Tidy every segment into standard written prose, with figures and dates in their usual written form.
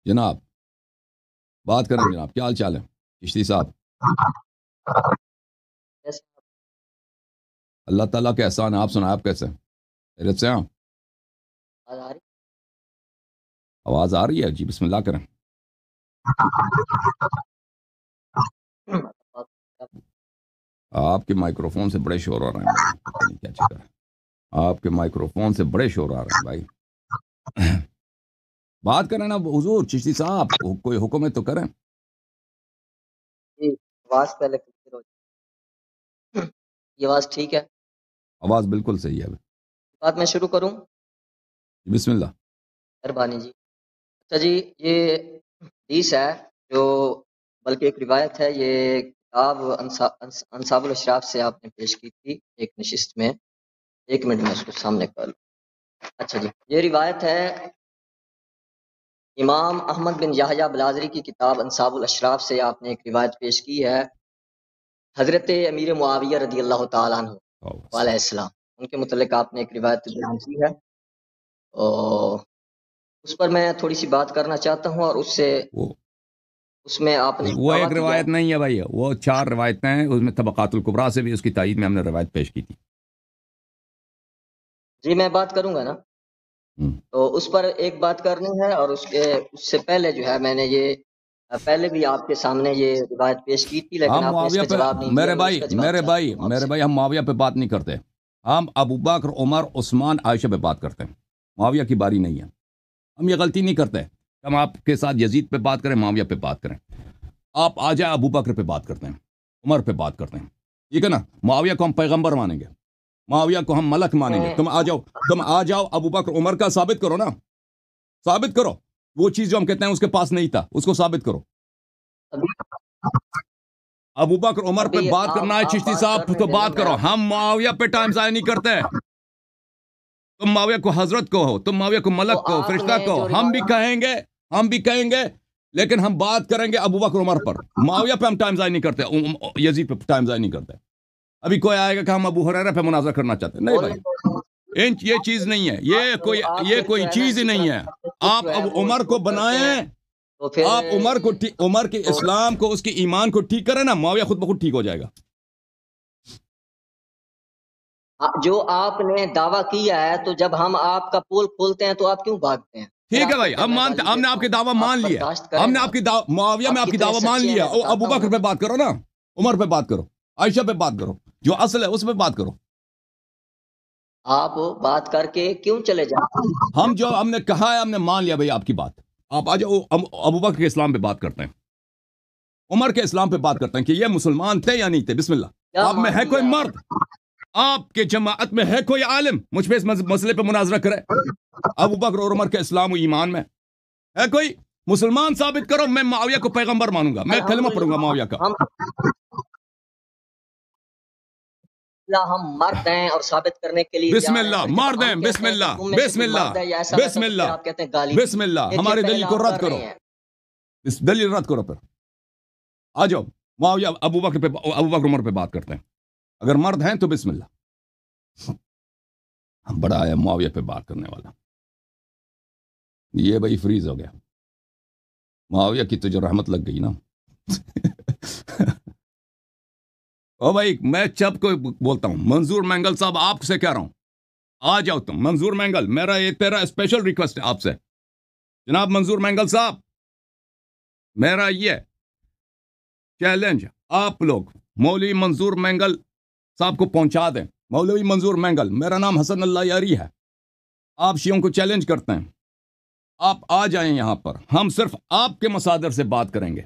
جناب بات کریں جناب، کیا حال چال ہے چشتی صاحب؟ اللہ تعالیٰ کے احسان ہے، آپ سنائیں آپ کیسے ہیں؟ خیریت سے ہیں آپ؟ آواز آ رہی ہے جی، بسم اللہ کریں۔ آپ کے مائکرو فون سے بڑے شور آ رہے ہیں بھائی، پتہ نہیں کیا چکر ہے، آپ کے مائکرو فون سے بڑے شور آ رہے ہیں بھائی۔ بات کریں نا حضور چشتی صاحب، کوئی حکم ہے تو کریں۔ جی آواز پہلے کلیئر ہو جائے۔ یہ آواز ٹھیک ہے؟ آواز بالکل صحیح ہے۔ بات میں شروع کروں؟ بسم اللہ۔ مہربانی جی۔ اچھا جی، یہ حدیث ہے جو بلکہ ایک روایت ہے، یہ کتاب انصاب الاشراف سے آپ نے پیش کی تھی ایک نشست میں۔ ایک منٹ میں اس کو سامنے کر لوں۔ اچھا جی، یہ روایت ہے امام احمد بن یحییٰ بلازری کی کتاب انصاب الاشراف سے آپ نے ایک روایت پیش کی ہے حضرت امیر معاویہ رضی اللہ تعالیٰ عنہ علیہ السلام، ان کے متعلق آپ نے ایک روایت بیان کی ہے، اور اس پر میں تھوڑی سی بات کرنا چاہتا ہوں، اور اس میں آپ نے وہ ایک روایت نہیں ہے بھائی، وہ 4 روایتیں ہیں، اس میں طبقات الکبریٰ سے بھی اس کی تائید میں ہم نے روایت پیش کی تھی۔ جی میں بات کروں گا نا، تو اس پر ایک بات کرنی ہے، اور اس سے پہلے جو ہے میں نے یہ پہلے بھی آپ کے سامنے یہ روایت پیش کی تھی، لیکن آپ نے اس کا جواب نہیں دیا۔ میرے بھائی ہم معاویہ پہ بات نہیں کرتے، ہم ابو بکر، عمر، عثمان، عائشہ پہ بات کرتے ہیں، معاویہ کی باری نہیں ہے۔ ہم یہ غلطی نہیں کرتے، ہم آپ کے ساتھ یزید پہ بات کریں، معاویہ پہ بات کریں، آپ آ جائیں ابو بکر پہ بات کرتے ہیں، عمر پہ بات کرتے ہیں، ٹھیک ہے نا؟ معاویہ کو ہم پیغمبر مانیں گے، معاویہ کو ہم ملک مانیں گے۔ تم آ جاؤ ابو بکر عمر کا ثابت کرو نا، ثابت کرو وہ چیز جو ہم کہتے ہیں اس کے پاس نہیں تھا، اس کو ثابت کرو۔ ابو بکر عمر پہ بات کرنا ہے چشتی صاحب تو بات کرو، ہم معاویہ پہ ٹائم ضائع نہیں کرتے۔ تم معاویہ کو حضرت کہو، تم معاویہ کو ملک کہو، فرشتہ کہو، ہم بھی کہیں گے، لیکن ہم بات کریں گے ابو بکر عمر پر۔ معاویہ پہ ہم ٹائم ضائع نہیں کرتے، یزید پہ ٹائم ضائع نہیں کرتے۔ ابھی کوئی آئے گا کہ ہم ابو ہریرہ پہ مناظرہ کرنا چاہتے ہیں، نہیں بھائی، یہ چیز نہیں ہے، یہ کوئی چیز ہی نہیں ہے۔ آپ اب عمر کو بنائیں، آپ عمر کے اسلام کو، اس کے ایمان کو ٹھیک کریں نا، معاویہ خود بخود ٹھیک ہو جائے گا۔ جو آپ نے دعویٰ کیا ہے، تو جب ہم آپ کا پول کھولتے ہیں تو آپ کیوں بھاگتے ہیں؟ ٹھیک ہے بھائی، ہم نے آپ کی دعویٰ مان لیا، ہم نے آپ کی معاویہ میں آپ کی دعویٰ مان لیا۔ ابو بکر پہ بات کرو نا، عمر پہ بات کرو، عائشہ پہ بات کرو، جو اصل ہے اس پہ بات کرو۔ آپ بات کر کے کیوں چلے جاتے ہیں؟ ہم نے کہا ہے، ہم نے مان لیا بھائی آپ کی بات۔ آپ آ جاؤ ابو بکر کے اسلام پہ بات کرتے ہیں، عمر کے اسلام پہ بات کرتے ہیں کہ یہ مسلمان تھے یا نہیں تھے۔ بسم اللہ۔ آپ میں ہے کوئی مرد، آپ کے جماعت میں ہے کوئی عالم مجھ پہ اس مسئلے پہ مناظرہ کرے؟ ابو بکر اور عمر کے اسلام و ایمان میں ہے کوئی؟ مسلمان ثابت کرو، میں معاویہ کو پیغمبر مانوں گا، میں کلمہ پڑھوں گا معاویہ کا۔ ہم مرد ہیں اور ثابت کرنے کے لیے بسم اللہ، مرد ہیں، بسم اللہ، بسم اللہ، بسم اللہ، بسم اللہ۔ ہماری دلیل کو رد کرو، اس دلیل رد کرو، پھر آ جاؤ معاویہ ابو بکر عمر پہ بات کرتے ہیں۔ اگر مرد ہیں تو بسم اللہ۔ بڑا آیا معاویہ پہ بات کرنے والا، یہ بھائی فریز ہو گیا، معاویہ کی تجھے رحمت لگ گئی نا۔ او بھائی میں چپ کو بولتا ہوں، منظور مینگل صاحب آپ سے کہہ رہا ہوں، آ جاؤ تم۔ منظور مینگل، میرا یہ تیرا اسپیشل ریکویسٹ ہے آپ سے، جناب منظور مینگل صاحب، میرا یہ چیلنج آپ لوگ مولوی منظور مینگل صاحب کو پہنچا دیں۔ مولوی منظور مینگل، میرا نام حسن اللہ یاری ہے، آپ شیعوں کو چیلنج کرتے ہیں، آپ آ جائیں یہاں پر، ہم صرف آپ کے مصادر سے بات کریں گے۔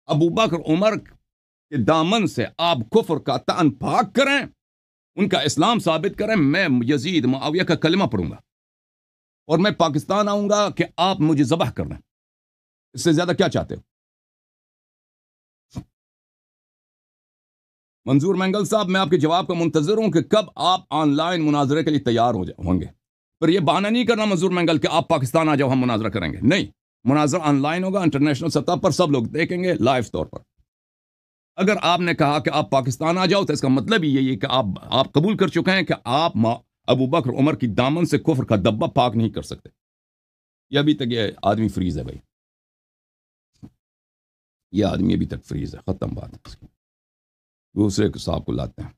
ابو بکر عمر کے دامن سے آپ کفر کا طعن پاک کریں، ان کا اسلام ثابت کریں، میں یزید معاویہ کا کلمہ پڑھوں گا، اور میں پاکستان آؤں گا کہ آپ مجھے ذبح کر دیں۔ اس سے زیادہ کیا چاہتے ہو؟ منظور مینگل صاحب، میں آپ کے جواب کا منتظر ہوں کہ کب آپ آن لائن مناظرے کے لیے تیار ہوں گے۔ پر یہ بہانہ نہیں کرنا منظور مینگل کہ آپ پاکستان آ جاؤ ہم مناظرہ کریں گے، نہیں، مناظرہ آن لائن ہوگا، انٹرنیشنل سطح پر سب لوگ دیکھیں گے لائیو طور پر۔ اگر آپ نے کہا کہ آپ پاکستان آ جاؤ تو اس کا مطلب یہی ہے کہ آپ قبول کر چکے ہیں کہ آپ ابو بکر عمر کی دامن سے کفر کا دبا پاک نہیں کر سکتے۔ یہ ابھی تک یہ آدمی فریز ہے بھائی۔ یہ آدمی ابھی تک فریز ہے، ختم بات ہے اس کی. دوسرے صاحب کو لاتے ہیں.